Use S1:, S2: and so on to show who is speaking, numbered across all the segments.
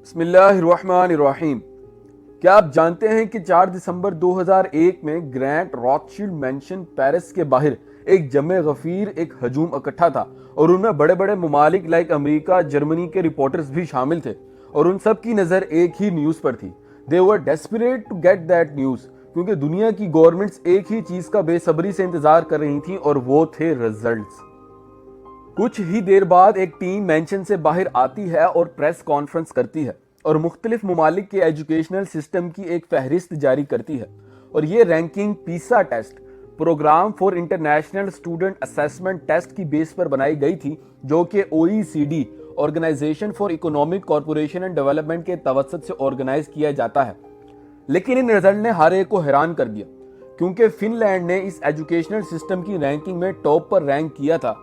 S1: بسم اللہ الرحمن الرحیم۔ کیا آپ جانتے ہیں کہ 4 دسمبر 2001 میں گرینڈ روتشیلڈ مینشن پیرس کے باہر ایک جمع غفیر ایک ہجوم اکٹھا تھا اور ان میں بڑے بڑے ممالک لائک امریکہ، جرمنی کے رپورٹرز بھی شامل تھے اور ان سب کی نظر ایک ہی نیوز پر تھی۔ They were desperate to get that news، کیونکہ دنیا کی گورنمنٹس ایک ہی چیز کا بے صبری سے انتظار کر رہی تھیں اور وہ تھے ریزلٹس۔ کچھ ہی دیر بعد ایک ٹیم مینشن سے باہر آتی ہے اور پریس کانفرنس کرتی ہے اور مختلف ممالک کے ایجوکیشنل سسٹم کی ایک فہرست جاری کرتی ہے، اور یہ ranking PISA test, programme for international student assessment test کی بیس پر بنائی گئی تھی، جو کہ OECD organisation for economic cooperation and development کے توسط سے آرگنائز کیا جاتا ہے۔ لیکن ان رزلٹ نے ہر ایک کو حیران کر دیا، کیونکہ فن لینڈ نے اس ایجوکیشنل سسٹم کی رینکنگ میں ٹاپ پر رینک کیا تھا۔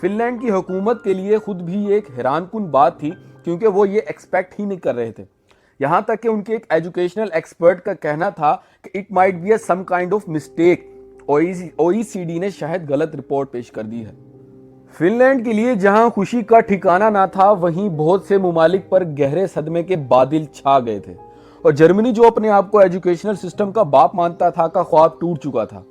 S1: فن لینڈ کی حکومت کے لیے خود بھی ایک حیران کن بات تھی، کیونکہ وہ یہ ایکسپیکٹ ہی نہیں کر رہے تھے، یہاں تک کہ ان کے ایک ایجوکیشنل ایکسپرٹ کا کہنا تھا کہ it might be a some kind of mistake. OECD نے شاید غلط رپورٹ پیش کر دی ہے۔ فن لینڈ کے لیے جہاں خوشی کا ٹھکانہ نہ تھا، وہیں بہت سے ممالک پر گہرے صدمے کے بادل چھا گئے تھے، اور جرمنی جو اپنے آپ کو ایجوکیشنل سسٹم کا باپ مانتا تھا کا خواب ٹوٹ چکا تھا۔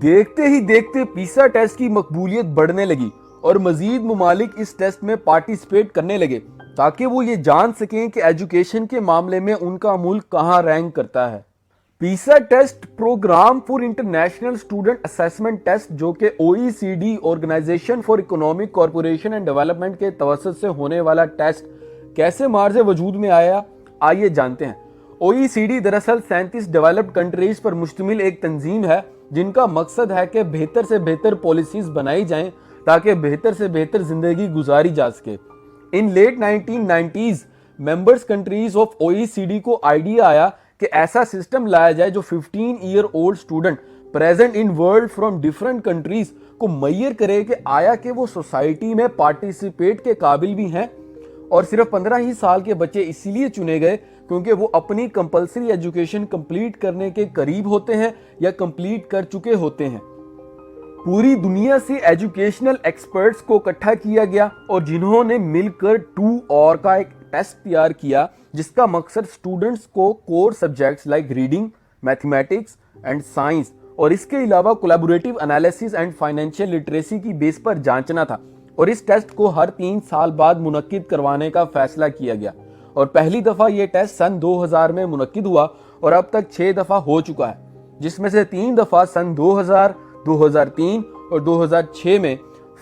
S1: دیکھتے ہی دیکھتے پیسا ٹیسٹ کی مقبولیت بڑھنے لگی اور مزید ممالک اس ٹیسٹ میں پارٹیسپیٹ کرنے لگے تاکہ وہ یہ جان سکیں کہ ایجوکیشن کے معاملے میں ان کا ملک کہاں رینک کرتا ہے۔ PISA test programme for international student assessment test, جو کہ OECD organisation for economic cooperation and development کے توسط سے ہونے والا ٹیسٹ کیسے مارز وجود میں آیا، آئیے جانتے ہیں۔ OECD دراصل 37 ڈیولپڈ کنٹریز پر مشتمل ایک تنظیم ہے جن کا مقصد ہے کہ بہتر سے بہتر پالیسیز بنائی جائیں تاکہ بہتر سے بہتر زندگی گزاری جا سکے۔ In late 1990s members countries of OECD کو آئیڈیا آیا کہ ایسا سسٹم لایا جائے جو 15 year old student present in world from different countries کو میئر کرے کہ آیا کہ وہ سوسائٹی میں پارٹیسپیٹ کے قابل بھی ہیں، اور صرف 15 ہی سال کے بچے اسی لیے چنے گئے کیونکہ وہ اپنی کمپلسری ایجوکیشن کمپلیٹ کرنے کے قریب ہوتے ہیں یا کمپلیٹ کر چکے ہوتے ہیں۔ پوری دنیا سے ایجوکیشنل ایکسپرٹس کو اکٹھا کیا گیا اور جنہوں نے مل کر 2 اور کا ایک ٹیسٹ تیار کیا، جس کا مقصد اسٹوڈنٹس کو core subjects like reading, mathematics and science اور اس کے علاوہ collaborative analysis and financial literacy کی بیس پر جانچنا تھا، اور اس ٹیسٹ کو ہر 3 سال بعد منعقد کروانے کا فیصلہ کیا گیا، اور پہلی دفعہ یہ ٹیسٹ سن 2000 میں منعقد ہوا اور اب تک 6 دفعہ ہو چکا ہے، جس میں سے 3 دفعہ سن 2000، 2003 اور 2006 میں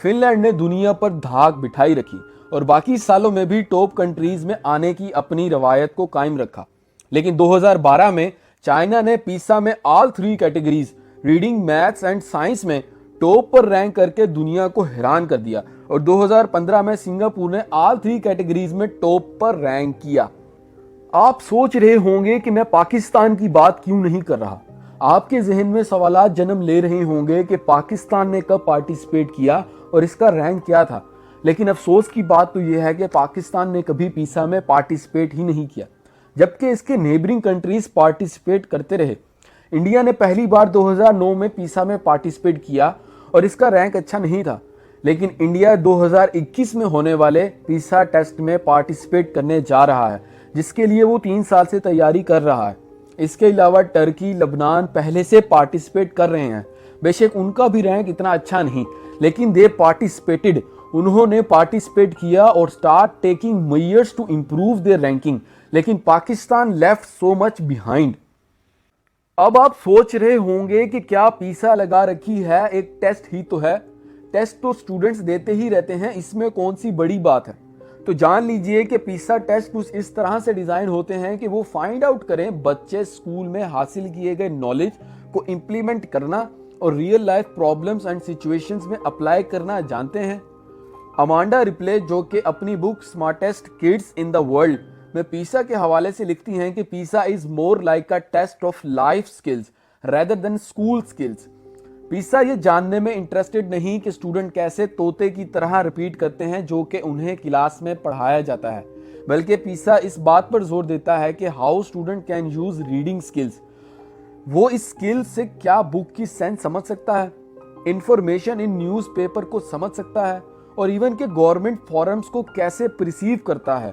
S1: فن لینڈ نے دنیا پر دھاک بٹھائی رکھی، اور باقی سالوں میں بھی ٹاپ کنٹریز میں آنے کی اپنی روایت کو قائم رکھا۔ لیکن 2012 میں چائنا نے پیسا میں آل 3 categories reading, maths and science میں ٹاپ پر رینک کر کے دنیا کو حیران کر دیا، اور 2015 میں سنگاپور نے آل 3 کیٹیگریز میں ٹاپ پر رینک کیا۔ آپ سوچ رہے ہوں گے کہ میں پاکستان کی بات کیوں نہیں کر رہا۔ آپ کے ذہن میں سوالات جنم لے رہے ہوں گے کہ پاکستان نے کب پارٹیسپیٹ کیا اور اس کا رینک کیا تھا، لیکن افسوس کی بات تو یہ ہے کہ پاکستان نے کبھی پیسا میں پارٹیسپیٹ ہی نہیں کیا، جبکہ اس کے نیبرنگ کنٹریز پارٹیسپیٹ کرتے رہے۔ انڈیا نے پہلی بار 2009 میں پیسا میں پارٹیسپیٹ کیا اور اس کا رینک اچھا نہیں تھا، لیکن انڈیا 2021 میں ہونے والے پیسا ٹیسٹ میں پارٹیسپیٹ کرنے جا رہا ہے، جس کے لیے وہ 3 سال سے تیاری کر رہا ہے۔ اس کے علاوہ ٹرکی، لبنان پہلے سے پارٹیسپیٹ کر رہے ہیں، بے شک ان کا بھی رینک اتنا اچھا نہیں، لیکن دے پارٹیسپیٹڈ، انہوں نے پارٹیسپیٹ کیا اور start taking measures to improve their ranking, لیکن Pakistan left so much behind. اب آپ سوچ رہے ہوں گے کہ کیا پیسا لگا رکھی ہے، ایک ٹیسٹ ہی تو ہے، ٹیسٹ تو اسٹوڈنٹس دیتے ہی رہتے ہیں، اس میں کون سی بڑی بات ہے؟ تو جان لیجئے کہ پیسا ٹیسٹ کچھ اس طرح سے ڈیزائن ہوتے ہیں کہ وہ فائنڈ آؤٹ کریں بچے اسکول میں حاصل کیے گئے نالج کو امپلیمنٹ کرنا اور real life problems and situations میں اپلائی کرنا جانتے ہیں۔ امانڈا رپلے، جو کہ اپنی بک سمارٹیسٹ کڈز ان دا ورلڈ میں پیسا کے حوالے سے لکھتی ہیں کہ PISA is more like a test of life skills rather than school skills. PISA یہ جاننے میں انٹرسٹڈ نہیں کہ اسٹوڈنٹ کیسے طوطے کی طرح ریپیٹ کرتے ہیں جو کہ انہیں کلاس میں پڑھایا جاتا ہے، بلکہ پیسا اس بات پر زور دیتا ہے کہ how student can use reading skills, وہ اس سکل سے کیا بک کی سینس سمجھ سکتا ہے، انفارمیشن ان نیوز پیپر کو سمجھ سکتا ہے، اور ایون کہ گورنمنٹ فورمز کو کیسے پرسیو کرتا ہے۔